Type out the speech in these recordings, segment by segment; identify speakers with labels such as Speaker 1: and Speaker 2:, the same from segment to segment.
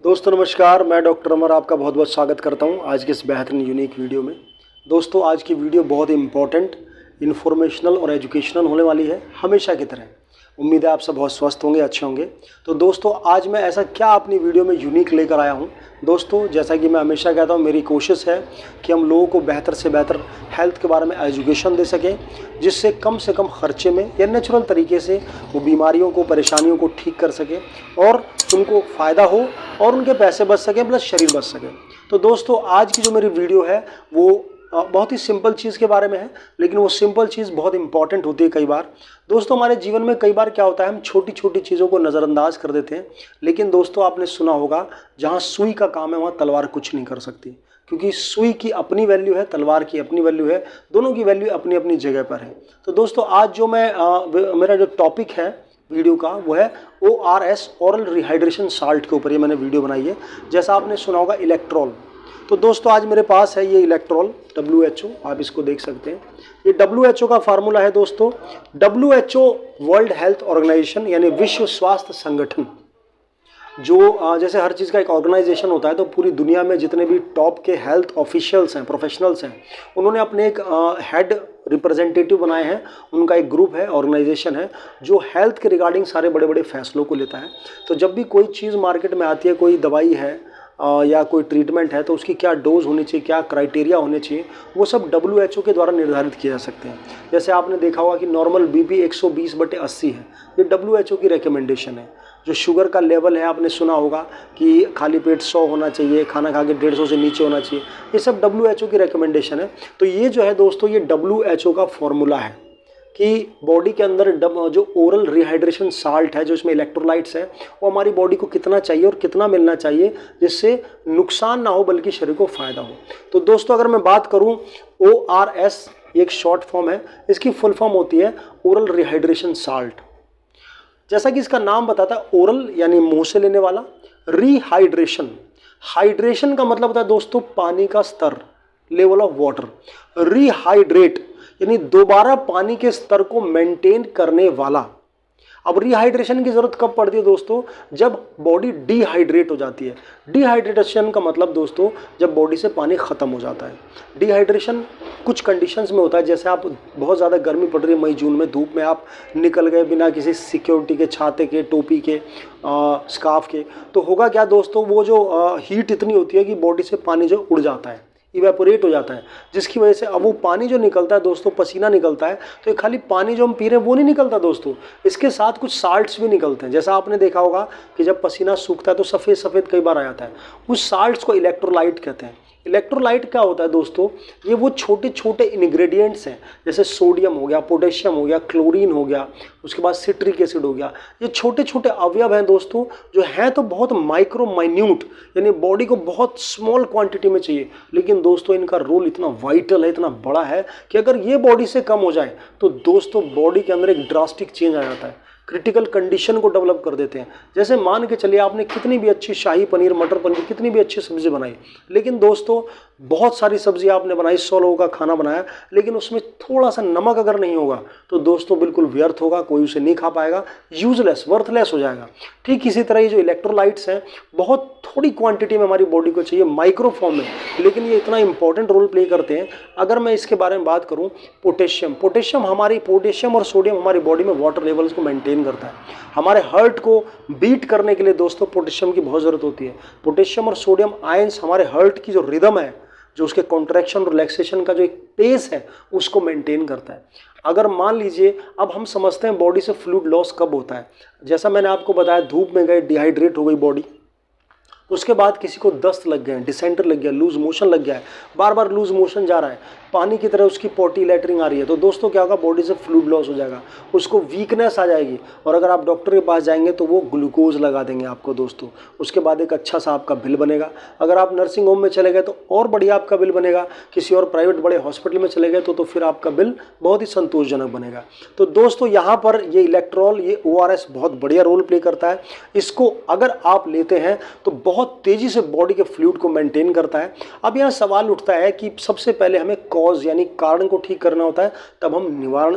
Speaker 1: दोस्तों नमस्कार, मैं डॉक्टर अमर आपका बहुत बहुत स्वागत करता हूं आज के इस बेहतरीन यूनिक वीडियो में। दोस्तों आज की वीडियो बहुत ही इम्पोर्टेंट, इन्फॉर्मेशनल और एजुकेशनल होने वाली है, हमेशा की तरह। उम्मीद है आप सब बहुत स्वस्थ होंगे, अच्छे होंगे। तो दोस्तों आज मैं ऐसा क्या अपनी वीडियो में यूनिक लेकर आया हूं। दोस्तों जैसा कि मैं हमेशा कहता हूं, मेरी कोशिश है कि हम लोगों को बेहतर से बेहतर हेल्थ के बारे में एजुकेशन दे सकें, जिससे कम से कम खर्चे में या नेचुरल तरीके से वो बीमारियों को, परेशानियों को ठीक कर सकें और उनको फ़ायदा हो और उनके पैसे बच सकें प्लस शरीर बच सके। तो दोस्तों आज की जो मेरी वीडियो है वो बहुत ही सिंपल चीज़ के बारे में है, लेकिन वो सिंपल चीज़ बहुत इंपॉर्टेंट होती है कई बार। दोस्तों हमारे जीवन में कई बार क्या होता है, हम छोटी छोटी चीज़ों को नज़रअंदाज कर देते हैं, लेकिन दोस्तों आपने सुना होगा जहाँ सुई का काम है वहाँ तलवार कुछ नहीं कर सकती, क्योंकि सुई की अपनी वैल्यू है, तलवार की अपनी वैल्यू है, दोनों की वैल्यू अपनी अपनी जगह पर है। तो दोस्तों आज जो मेरा जो टॉपिक है वीडियो का वो है ORS, ओरल रिहाइड्रेशन साल्ट के ऊपर ये मैंने वीडियो बनाई है। जैसा आपने सुना होगा इलेक्ट्रॉल, तो दोस्तों आज मेरे पास है ये इलेक्ट्रॉल WHO, आप इसको देख सकते हैं। ये WHO का फार्मूला है दोस्तों। WHO वर्ल्ड हेल्थ ऑर्गेनाइजेशन यानी विश्व स्वास्थ्य संगठन, जो जैसे हर चीज़ का एक ऑर्गेनाइजेशन होता है, तो पूरी दुनिया में जितने भी टॉप के हेल्थ ऑफिशियल्स हैं, प्रोफेशनल्स हैं, उन्होंने अपने एक हेड रिप्रेजेंटेटिव बनाए हैं। उनका एक ग्रुप है, ऑर्गेनाइजेशन है, जो हेल्थ के रिगार्डिंग सारे बड़े बड़े फैसलों को लेता है। तो जब भी कोई चीज़ मार्केट में आती है, कोई दवाई है या कोई ट्रीटमेंट है, तो उसकी क्या डोज होनी चाहिए, क्या क्राइटेरिया होने चाहिए, वो सब WHO के द्वारा निर्धारित किए जा सकते हैं। जैसे आपने देखा होगा कि नॉर्मल BP 120/80 है, ये WHO की रिकमेंडेशन है। जो शुगर का लेवल है, आपने सुना होगा कि खाली पेट 100 होना चाहिए, खाना खा के 150 से नीचे होना चाहिए, ये सब WHO की रिकमेंडेशन है। तो ये जो है दोस्तों, ये WHO का फॉर्मूला है कि बॉडी के अंदर जो ओरल रिहाइड्रेशन साल्ट है, जो इसमें इलेक्ट्रोलाइट्स है, वो हमारी बॉडी को कितना चाहिए और कितना मिलना चाहिए, जिससे नुकसान ना हो बल्कि शरीर को फ़ायदा हो। तो दोस्तों अगर मैं बात करूं, ORS एक शॉर्ट फॉर्म है, इसकी फुल फॉर्म होती है ओरल रिहाइड्रेशन साल्ट। जैसा कि इसका नाम बताता है, ओरल यानी मुंह से लेने वाला, रिहाइड्रेशन, हाइड्रेशन का मतलब होता है दोस्तों पानी का स्तर, लेवल ऑफ वाटर। रिहाइड्रेट यानी दोबारा पानी के स्तर को मेंटेन करने वाला। अब रिहाइड्रेशन की जरूरत कब पड़ती है दोस्तों, जब बॉडी डिहाइड्रेट हो जाती है। डिहाइड्रेशन का मतलब दोस्तों, जब बॉडी से पानी खत्म हो जाता है। डिहाइड्रेशन कुछ कंडीशंस में होता है, जैसे आप बहुत ज़्यादा गर्मी पड़ रही है, मई जून में धूप में आप निकल गए बिना किसी सिक्योरिटी के, छाते के, टोपी के, स्कार्फ के, तो होगा क्या दोस्तों, वो जो हीट इतनी होती है कि बॉडी से पानी जो उड़ जाता है, इवेपोरेट हो जाता है, जिसकी वजह से अब वो पानी जो निकलता है दोस्तों, पसीना निकलता है, तो ये खाली पानी जो हम पी रहे हैं वो नहीं निकलता दोस्तों, इसके साथ कुछ साल्ट्स भी निकलते हैं। जैसा आपने देखा होगा कि जब पसीना सूखता है तो सफ़ेद सफ़ेद कई बार आ जाता है, उस साल्ट्स को इलेक्ट्रोलाइट कहते हैं। इलेक्ट्रोलाइट क्या होता है दोस्तों, ये वो छोटे छोटे इंग्रेडिएंट्स हैं, जैसे सोडियम हो गया, पोटेशियम हो गया, क्लोरीन हो गया, उसके बाद सिट्रिक एसिड हो गया। ये छोटे छोटे अवयव हैं दोस्तों, जो हैं तो बहुत माइक्रो माइन्यूट, यानी बॉडी को बहुत स्मॉल क्वांटिटी में चाहिए, लेकिन दोस्तों इनका रोल इतना वाइटल है, इतना बड़ा है कि अगर ये बॉडी से कम हो जाए तो दोस्तों बॉडी के अंदर एक ड्रास्टिक चेंज आ जाता है, क्रिटिकल कंडीशन को डेवलप कर देते हैं। जैसे मान के चलिए आपने कितनी भी अच्छी शाही पनीर, मटर पनीर, कितनी भी अच्छी सब्जी बनाई, लेकिन दोस्तों बहुत सारी सब्जी आपने बनाई, 100 लोगों का खाना बनाया, लेकिन उसमें थोड़ा सा नमक अगर नहीं होगा तो दोस्तों बिल्कुल व्यर्थ होगा, कोई उसे नहीं खा पाएगा, यूजलेस, वर्थलेस हो जाएगा। ठीक इसी तरह ये जो इलेक्ट्रोलाइट्स हैं, बहुत थोड़ी क्वांटिटी में हमारी बॉडी को चाहिए, माइक्रो फॉर्म में, लेकिन ये इतना इंपॉर्टेंट रोल प्ले करते हैं। अगर मैं इसके बारे में बात करूं, पोटेशियम और सोडियम हमारी बॉडी में वाटर लेवल्स को मेंटेन करता है। हमारे हार्ट को बीट करने के लिए दोस्तों पोटेशियम की बहुत ज़रूरत होती है। पोटेशियम और सोडियम आयंस हमारे हार्ट की जो रिदम है, जो उसके कॉन्ट्रैक्शन और रिलैक्सेशन का जो एक पेस है, उसको मेंटेन करता है। अगर मान लीजिए, अब हम समझते हैं बॉडी से फ्लूइड लॉस कब होता है। जैसा मैंने आपको बताया, धूप में गए, डिहाइड्रेट हो गई बॉडी, उसके बाद किसी को दस्त लग गए, डिसेंटर लग गया, लूज मोशन लग गया है, बार बार लूज मोशन जा रहा है, पानी की तरह उसकी पोटी लैटरिंग आ रही है, तो दोस्तों क्या होगा, बॉडी से फ्लूइड लॉस हो जाएगा, उसको वीकनेस आ जाएगी, और अगर आप डॉक्टर के पास जाएंगे तो वो ग्लूकोज लगा देंगे आपको दोस्तों। उसके बाद एक अच्छा सा आपका बिल बनेगा। अगर आप नर्सिंग होम में चले गए तो और बढ़िया आपका बिल बनेगा, किसी और प्राइवेट बड़े हॉस्पिटल में चले गए तो फिर आपका बिल बहुत ही संतोषजनक बनेगा। तो दोस्तों यहाँ पर ये इलेक्ट्रॉल, ये ORS बहुत बढ़िया रोल प्ले करता है। इसको अगर आप लेते हैं तो बहुत तेज़ी से बॉडी के फ्लूइड को मेंटेन करता है। अब यहाँ सवाल उठता है कि सबसे पहले हमें कॉज यानी कारण को ठीक करना होता है, तब हम निवारण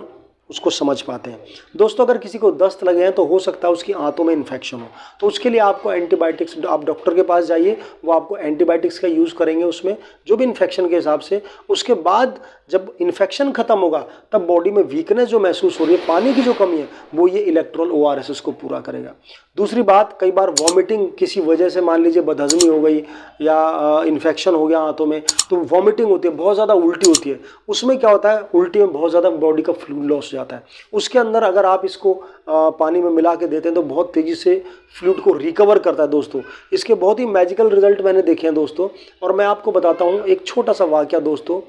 Speaker 1: उसको समझ पाते हैं। दोस्तों अगर किसी को दस्त लगे हैं तो हो सकता है उसकी आंतों में इन्फेक्शन हो, तो उसके लिए आपको एंटीबायोटिक्स, आप डॉक्टर के पास जाइए, वो आपको एंटीबायोटिक्स का यूज़ करेंगे उसमें जो भी इन्फेक्शन के हिसाब से। उसके बाद जब इन्फेक्शन खत्म होगा तब बॉडी में वीकनेस जो महसूस हो रही है, पानी की जो कमी है, वो ये इलेक्ट्रोल ORS को पूरा करेगा। दूसरी बात, कई बार वॉमिटिंग किसी वजह से, मान लीजिए बदहजमी हो गई या इन्फेक्शन हो गया आंतों में, तो वॉमिटिंग होती है, बहुत ज़्यादा उल्टी होती है। उसमें क्या होता है, उल्टी में बहुत ज़्यादा बॉडी का फ्लूइड लॉस हो जाता है। उसके अंदर अगर आप इसको पानी में मिला के देते हैं तो बहुत तेज़ी से फ्लूइड को रिकवर करता है दोस्तों। इसके बहुत ही मैजिकल रिजल्ट मैंने देखे हैं दोस्तों। और मैं आपको बताता हूँ एक छोटा सा वाकया दोस्तों।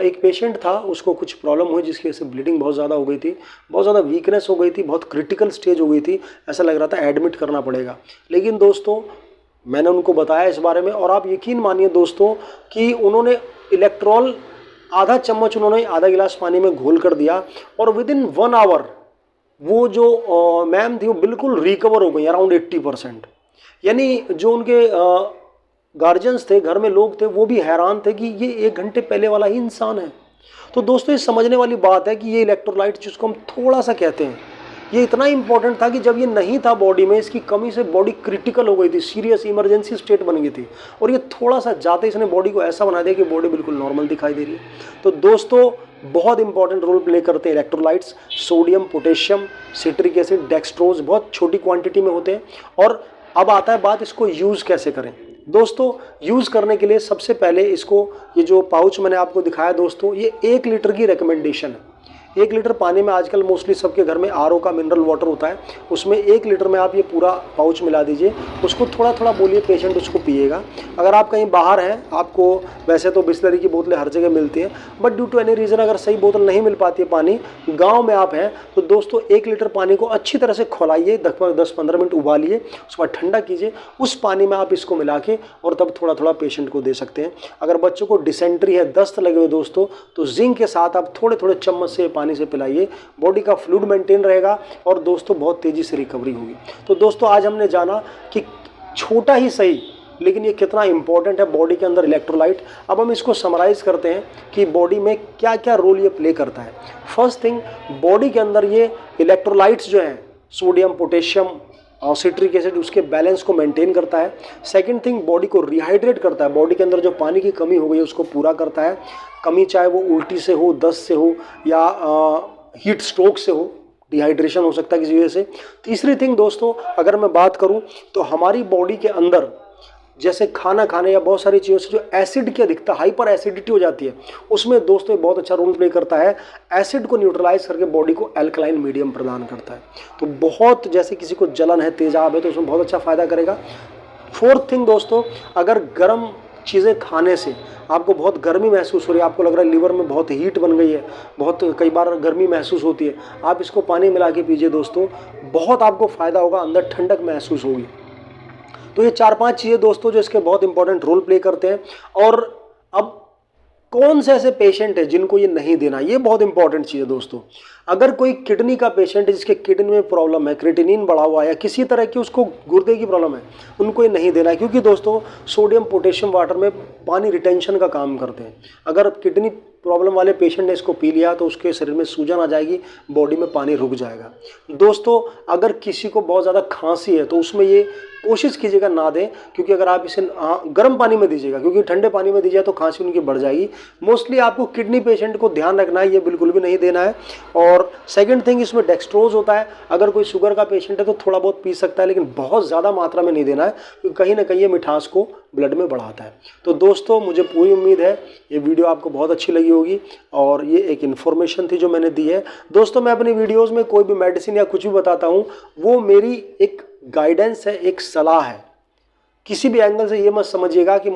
Speaker 1: एक पेशेंट था, उसको कुछ प्रॉब्लम हुई जिसकी वजह से ब्लीडिंग बहुत ज़्यादा हो गई थी, बहुत ज़्यादा वीकनेस हो गई थी, बहुत क्रिटिकल स्टेज हो गई थी, ऐसा लग रहा था एडमिट करना पड़ेगा। लेकिन दोस्तों मैंने उनको बताया इस बारे में, और आप यकीन मानिए दोस्तों कि उन्होंने इलेक्ट्रॉल आधा चम्मच, उन्होंने आधा गिलास पानी में घोल कर दिया और विदिन 1 आवर वो जो मैम थी वो बिल्कुल रिकवर हो गई, अराउंड 80%। यानी जो उनके गार्जियंस थे, घर में लोग थे, वो भी हैरान थे कि ये 1 घंटे पहले वाला ही इंसान है। तो दोस्तों ये समझने वाली बात है कि ये इलेक्ट्रोलाइट जिसको हम थोड़ा सा कहते हैं, ये इतना इंपॉर्टेंट था कि जब ये नहीं था बॉडी में, इसकी कमी से बॉडी क्रिटिकल हो गई थी, सीरियस इमरजेंसी स्टेट बन गई थी, और ये थोड़ा सा जाते इसने बॉडी को ऐसा बना दिया कि बॉडी बिल्कुल नॉर्मल दिखाई दे रही है। तो दोस्तों बहुत इंपॉर्टेंट रोल प्ले करते हैं electrolytes, sodium, potassium, citric acid, dextrose, बहुत छोटी क्वांटिटी में होते हैं। और अब आता है बात, इसको यूज़ कैसे करें। दोस्तों यूज़ करने के लिए सबसे पहले इसको, ये जो पाउच मैंने आपको दिखाया दोस्तों, ये 1 लीटर की रिकमेंडेशन है। 1 लीटर पानी में आजकल मोस्टली सबके घर में RO का मिनरल वाटर होता है, उसमें 1 लीटर में आप ये पूरा पाउच मिला दीजिए, उसको थोड़ा थोड़ा बोलिए, पेशेंट उसको पिएगा। अगर आप कहीं बाहर हैं, आपको वैसे तो बिस्लरी की बोतलें हर जगह मिलती हैं, but due to any reason अगर सही बोतल नहीं मिल पाती है पानी, गाँव में आप हैं, तो दोस्तों 1 लीटर पानी को अच्छी तरह से खौलाइए, 10-15 मिनट उबालिए, उसके बाद ठंडा कीजिए, उस पानी में आप इसको मिला के और तब थोड़ा थोड़ा पेशेंट को दे सकते हैं। अगर बच्चों को डिसेंट्री है, दस्त लगे हुए दोस्तों, तो जिंक के साथ आप थोड़े थोड़े चम्मच से पानी से पिलाइए, बॉडी का फ्लूइड मेंटेन रहेगा और दोस्तों बहुत तेजी से रिकवरी होगी। तो दोस्तों आज हमने जाना कि छोटा ही सही लेकिन ये कितना इंपॉर्टेंट है बॉडी के अंदर इलेक्ट्रोलाइट। अब हम इसको समराइज करते हैं कि बॉडी में क्या क्या रोल ये प्ले करता है। फर्स्ट थिंग, बॉडी के अंदर ये इलेक्ट्रोलाइट्स जो हैं, सोडियम, पोटेशियम और सिट्रिक एसिड, उसके बैलेंस को मेंटेन करता है। सेकंड थिंग, बॉडी को रिहाइड्रेट करता है, बॉडी के अंदर जो पानी की कमी हो गई है उसको पूरा करता है। कमी चाहे वो उल्टी से हो, दस्त से हो या हीट स्ट्रोक से हो, डिहाइड्रेशन हो सकता है किसी वजह से। तीसरी थिंग दोस्तों, अगर मैं बात करूं तो हमारी बॉडी के अंदर जैसे खाना खाने या बहुत सारी चीज़ों से जो एसिड की अधिकता, हाइपर एसिडिटी हो जाती है, उसमें दोस्तों बहुत अच्छा रोल प्ले करता है। एसिड को न्यूट्रलाइज करके बॉडी को एल्कलाइन मीडियम प्रदान करता है। तो बहुत, जैसे किसी को जलन है, तेजाब है, तो उसमें बहुत अच्छा फ़ायदा करेगा। फोर्थ थिंग दोस्तों, अगर गर्म चीज़ें खाने से आपको बहुत गर्मी महसूस हो रही है, आपको लग रहा है लीवर में बहुत हीट बन गई है, बहुत कई बार गर्मी महसूस होती है, आप इसको पानी मिला के पीजिए दोस्तों, बहुत आपको फ़ायदा होगा, अंदर ठंडक महसूस होगी। तो ये 4-5 चीज़ें दोस्तों जो इसके बहुत इंपॉर्टेंट रोल प्ले करते हैं। और अब कौन से ऐसे पेशेंट है जिनको ये नहीं देना, ये बहुत इंपॉर्टेंट चीज़ है दोस्तों। अगर कोई किडनी का पेशेंट है जिसके किडनी में प्रॉब्लम है, क्रिएटिनिन बढ़ा हुआ है या किसी तरह की उसको गुर्दे की प्रॉब्लम है, उनको ये नहीं देना है, क्योंकि दोस्तों सोडियम, पोटेशियम वाटर में पानी रिटेंशन का काम करते हैं। अगर किडनी प्रॉब्लम वाले पेशेंट ने इसको पी लिया तो उसके शरीर में सूजन आ जाएगी, बॉडी में पानी रुक जाएगा। दोस्तों अगर किसी को बहुत ज़्यादा खांसी है तो उसमें ये कोशिश कीजिएगा ना दें, क्योंकि अगर आप इसे गर्म पानी में दीजिएगा, क्योंकि ठंडे पानी में दीजिएगा तो खांसी उनकी बढ़ जाएगी। मोस्टली आपको किडनी पेशेंट को ध्यान रखना है, ये बिल्कुल भी नहीं देना है। और सेकंड थिंग, इसमें डेक्सट्रोज होता है, अगर कोई शुगर का पेशेंट है तो थोड़ा बहुत पी सकता है, लेकिन बहुत ज़्यादा मात्रा में नहीं देना है, क्योंकि कहीं ना कहीं ये मिठास को ब्लड में बढ़ाता है। तो दोस्तों मुझे पूरी उम्मीद है ये वीडियो आपको बहुत अच्छी लगी होगी, और ये एक इन्फॉर्मेशन थी जो मैंने दी है। दोस्तों मैं अपनी वीडियोज़ में कोई भी मेडिसिन या कुछ भी बताता हूँ, वो मेरी एक गाइडेंस है, एक सलाह है। किसी भी एंगल से ये मत समझिएगा कि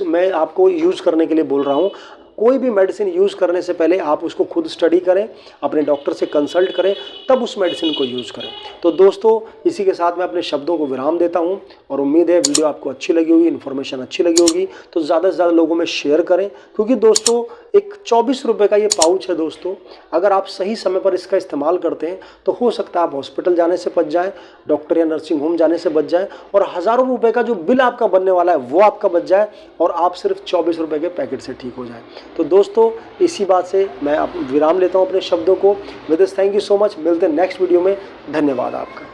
Speaker 1: मैं आपको यूज़ करने के लिए बोल रहा हूँ। कोई भी मेडिसिन यूज़ करने से पहले आप उसको खुद स्टडी करें, अपने डॉक्टर से कंसल्ट करें, तब उस मेडिसिन को यूज़ करें। तो दोस्तों इसी के साथ मैं अपने शब्दों को विराम देता हूं, और उम्मीद है वीडियो आपको अच्छी लगी होगी, इन्फॉर्मेशन अच्छी लगी होगी। तो ज़्यादा से ज़्यादा लोगों में शेयर करें, क्योंकि दोस्तों एक 24 रुपये का ये पाउच है दोस्तों। अगर आप सही समय पर इसका इस्तेमाल करते हैं तो हो सकता है आप हॉस्पिटल जाने से बच जाएं, डॉक्टर या नर्सिंग होम जाने से बच जाएं, और हज़ारों रुपए का जो बिल आपका बनने वाला है वो आपका बच जाए, और आप सिर्फ 24 रुपये के पैकेट से ठीक हो जाए। तो दोस्तों इसी बात से मैं विराम लेता हूँ अपने शब्दों को। With this thank you so much. मिलते हैं नेक्स्ट वीडियो में। धन्यवाद आपका।